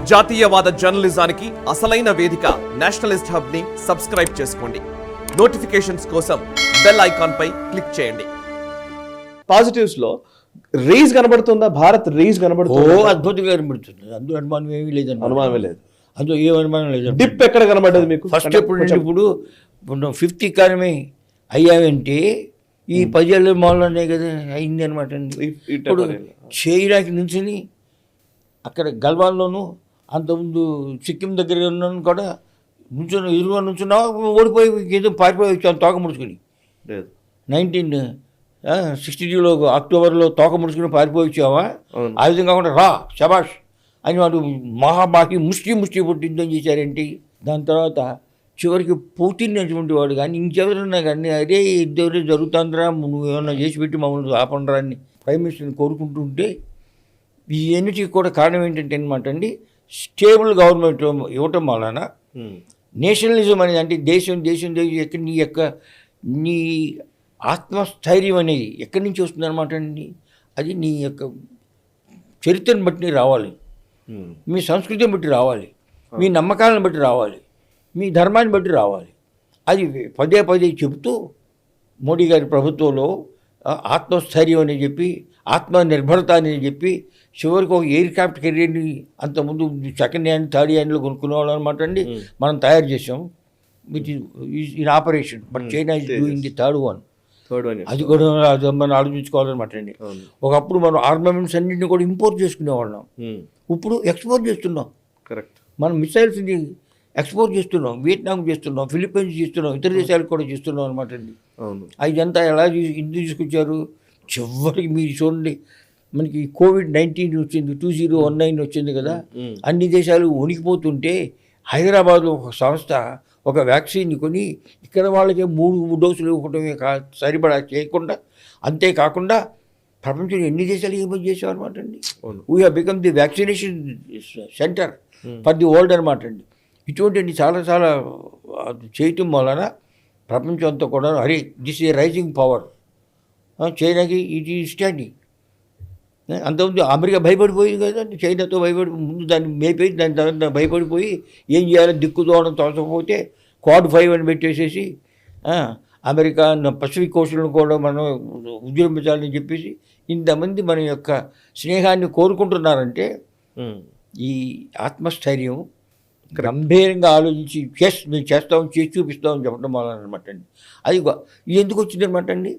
జాతీయవాద జర్నలిజానికి అసలైన వేదిక నేషనలిస్ట్ హబ్ ని సబ్స్క్రైబ్ చేసుకోండి. నోటిఫికేషన్స్ కోసం బెల్ ఐకాన్ పై క్లిక్ చేయండి. పాజిటివ్స్ లో రేస్ కనబడుతుందా? భారత్ రేస్ కనబడుతుందా? అద్భుతంగా కనబడుతుంది. అందులో అనుమానం ఏమీ లేదండి. అనుమానమే లేదు. అందులో ఏ అనుమానం లేదు. డిప్ ఎక్కడ కనబడ్డది మీకు? ఫస్ట్ ఇప్పుడు 5th ఎకానమీ అయ్యామంటే ఈ 10 ఏళ్ళ మూలనే కదా అయింది అనమాట అండి. ఇప్పుడు చైనాకి నుంచి అక్కడ గల్వాన్లోను అంతకుముందు సిక్కిం దగ్గర ఉన్నాను కూడా ఎదురుగా నుంచున్నా ఓడిపోయి ఏదో పారిపోయి వచ్చాను తోక ముడుచుకుని. 1962లో అక్టోబర్లో తోక ముడుచుకుని పారిపోయి వచ్చావా? ఆ విధంగా కాకుండా రా శబాష్ అని వాడు మహాబాకి ముష్టి పుట్టిందని చేశారేంటి. దాని తర్వాత చివరికి పుతిన్ అటువంటి వాడు కానీ ఇంకెవరన్నా కానీ అదే ఇద్దరు జరుగుతుందిరా నువ్వు ఏమన్నా చేసి పెట్టి మమ్మల్ని ఆపండిరా అని ప్రైమ్ మినిస్టర్ని కోరుకుంటుంటే ఇవన్నిటికీ కూడా కారణం ఏంటంటే అనమాట అండి, స్టేబుల్ గవర్నమెంట్ ఇవ్వటం వలన నేషనలిజం అనేది అంటే దేశం ఎక్కడి నీ ఆత్మస్థైర్యం అనేది ఎక్కడి నుంచి వస్తుంది అనమాట అండి. అది నీ యొక్క చరిత్రను బట్టి రావాలి, మీ సంస్కృతిని బట్టి రావాలి, మీ నమ్మకాలను బట్టి రావాలి, మీ ధర్మాన్ని బట్టి రావాలి. అది పదే చెబుతూ మోడీ గారి ప్రభుత్వంలో ఆత్మస్థైర్యం అని చెప్పి ఆత్మనిర్భరత అని చెప్పి చివరికి ఒక ఎయిర్క్రాఫ్ట్ కెరియర్ని అంతకుముందు 2nd హ్యాండ్ 3rd హ్యాండ్లో కొనుక్కునేవాళ్ళు అనమాట అండి. మనం తయారు చేసాం with in operation. But China is doing the third one. అది కూడా అది మనం ఆలోచించుకోవాలన్నమాట అండి. ఒకప్పుడు మనం ఆర్మమెంట్స్ అన్నింటినీ కూడా ఇంపోర్ట్ చేసుకునేవాళ్ళం, ఇప్పుడు ఎక్స్పోర్ట్ చేస్తున్నాం. కరెక్ట్. మనం మిసైల్స్ని ఎక్స్పోర్ట్ చేస్తున్నాం, వియత్నాం చేస్తున్నాం, ఫిలిప్పైన్స్ చేస్తున్నాం, ఇతర దేశాలకు కూడా చేస్తున్నాం అనమాట అండి. ఇదంతా ఎలా ఎందుకు తీసుకొచ్చారు? చివరికి మీరు చూడండి, మనకి COVID-19 వచ్చింది, 2019 వచ్చింది కదా, అన్ని దేశాలు వణికిపోతుంటే హైదరాబాద్లో ఒక సంస్థ ఒక వ్యాక్సిన్ని కొని ఇక్కడ వాళ్ళకి 3 డోసులు ఇవ్వటమే సరిపడా చేయకుండా, అంతేకాకుండా ప్రపంచంలో ఎన్ని దేశాలు ఏమో చేసాం అనమాట అండి. We have become the vaccination centre for the world అనమాట అండి. ఇటువంటి చాలా చేయటం వలన ప్రపంచం అంతా కూడా అరే దిస్ ఏ రైజింగ్ పవర్. చైనాకి ఇది స్టాండింగ్. అంతకుముందు అమెరికా భయపడిపోయింది కదండి, చైనాతో ముందు దాన్ని మేపేసి దాని తర్వాత భయపడిపోయి ఏం చేయాలో దిక్కుదోవడం తోచకపోతే Quad 5 అని పెట్టేసేసి అమెరికా పసిఫిక్ ఓషన్లు కూడా మనం ఉద్యమించాలని చెప్పేసి ఇంతమంది మన యొక్క స్నేహాన్ని కోరుకుంటున్నారంటే ఈ ఆత్మస్థైర్యం గంభీరంగా ఆలోచించి మేము చేస్తామని చేసి చూపిస్తామని చెప్పడం వల్ల అనమాట అండి. అది ఎందుకు వచ్చిందనమాట అండి.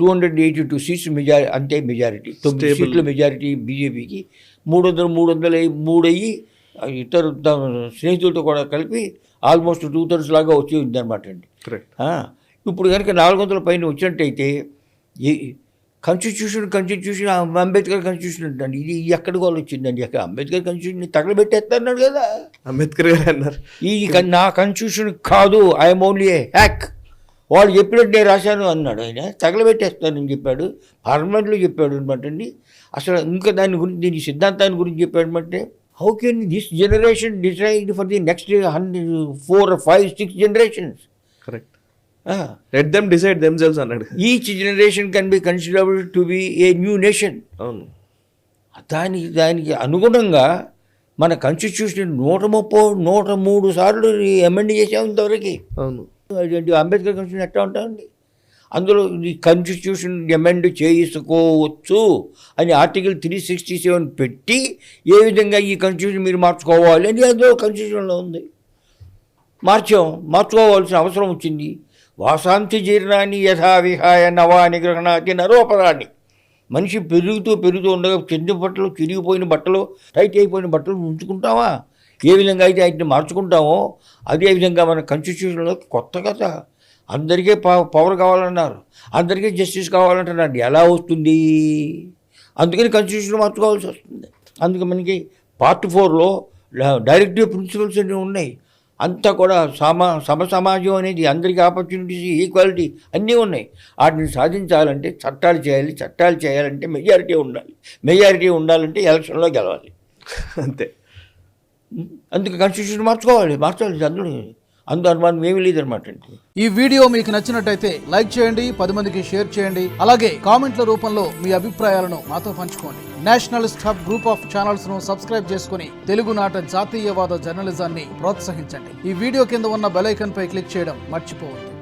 282 సీట్స్ మెజారిటీ 9 సీట్ల మెజారిటీ బీజేపీకి, 300 అయ్యి ఇతర స్నేహితులతో కూడా కలిపి ఆల్మోస్ట్ 2/3 లాగా వచ్చి ఉందన్నమాట అండి. ఇప్పుడు కనుక 400 పైన వచ్చినట్టయితే కాన్స్టిట్యూషన్ అంబేద్కర్ కాన్స్టిట్యూషన్ అంటండి. ఇది ఎక్కడికి వాళ్ళు వచ్చిందండి. అక్కడ అంబేద్కర్ కాన్స్టిట్యూషన్ తగలబెట్టేస్తాడు కదా అంబేద్కర్ గారు అన్నారు. ఇది నా కాన్స్టిట్యూషన్ కాదు, ఐఎమ్ ఓన్లీ ఏ హ్యాక్. వాళ్ళు చెప్పినట్టు నేను రాశాను అన్నాడు. ఆయన తగలబెట్టేస్తానని చెప్పాడు, పార్లమెంట్లో చెప్పాడు అనమాట అండి. అసలు ఇంకా దాని గురించి దీని సిద్ధాంతాన్ని గురించి చెప్పాడు అంటే how can this generation decide for the next 4 or 5 6 generations? Correct. Let them decide themselves అన్నాడు. Each generation can be considered to be a new nation. అవును. దానికి అనుగుణంగా మన కాన్స్టిట్యూషన్ 103 సార్లు అమెండ్ చేసాము ఇంతవరకు. అవును. అంబేద్కర్ కాన్స్టిట్యూషన్ ఎట్లా ఉంటామండి. అందులో ఈ కాన్స్టిట్యూషన్ అమెండ్ చేసుకోవచ్చు అని ఆర్టికల్ 367 పెట్టి ఏ విధంగా ఈ కాన్స్టిట్యూషన్ మీరు మార్చుకోవాలి అని అందులో కాన్స్టిట్యూషన్లో ఉంది. మార్చుకోవాల్సిన అవసరం వచ్చింది. వాసాంతి జీర్ణాన్ని యథా విహాయ నవాని గ్రహణాతి నరోపరాన్ని. మనిషి పెరుగుతూ ఉండగా చిరిగిపోయిన బట్టలు టైట్ అయిపోయిన బట్టలు ఉంచుకుంటామా? ఏ విధంగా అయితే వాటిని మార్చుకుంటామో అదేవిధంగా మన కాన్స్టిట్యూషన్లో కొత్త కదా. అందరికీ పవర్ కావాలన్నారు, అందరికీ జస్టిస్ కావాలంటున్నారు. ఎలా వస్తుంది? అందుకని కాన్స్టిట్యూషన్ మార్చుకోవాల్సి వస్తుంది. అందుకే మనకి Part 4లో డైరెక్టివ్ ప్రిన్సిపల్స్ అన్నీ ఉన్నాయి. అంతా కూడా సమాజం అనేది అందరికీ ఆపర్చునిటీస్, ఈక్వాలిటీ అన్నీ ఉన్నాయి. వాటిని సాధించాలంటే చట్టాలు చేయాలంటే మెజారిటీ ఉండాలంటే ఎలక్షన్లో గెలవాలి. అంతే. అందుకే కాన్స్టిట్యూషన్ మార్చాలి అందులో. అందు అనుమానం ఏమీ లేదనమాట అండి. ఈ వీడియో మీకు నచ్చినట్టయితే లైక్ చేయండి, 10 మందికి షేర్ చేయండి. అలాగే కామెంట్ల రూపంలో మీ అభిప్రాయాలను మాతో పంచుకోండి. Nationalist hub group of channels ను సబ్స్క్రైబ్ చేసుకుని తెలుగునాట జాతీయవాద జర్నలిజాన్ని ప్రోత్సహించండి. ఈ వీడియో కింద ఉన్న బెల్ ఐకాన్ పై క్లిక్ చేయడం మర్చిపోవద్దు.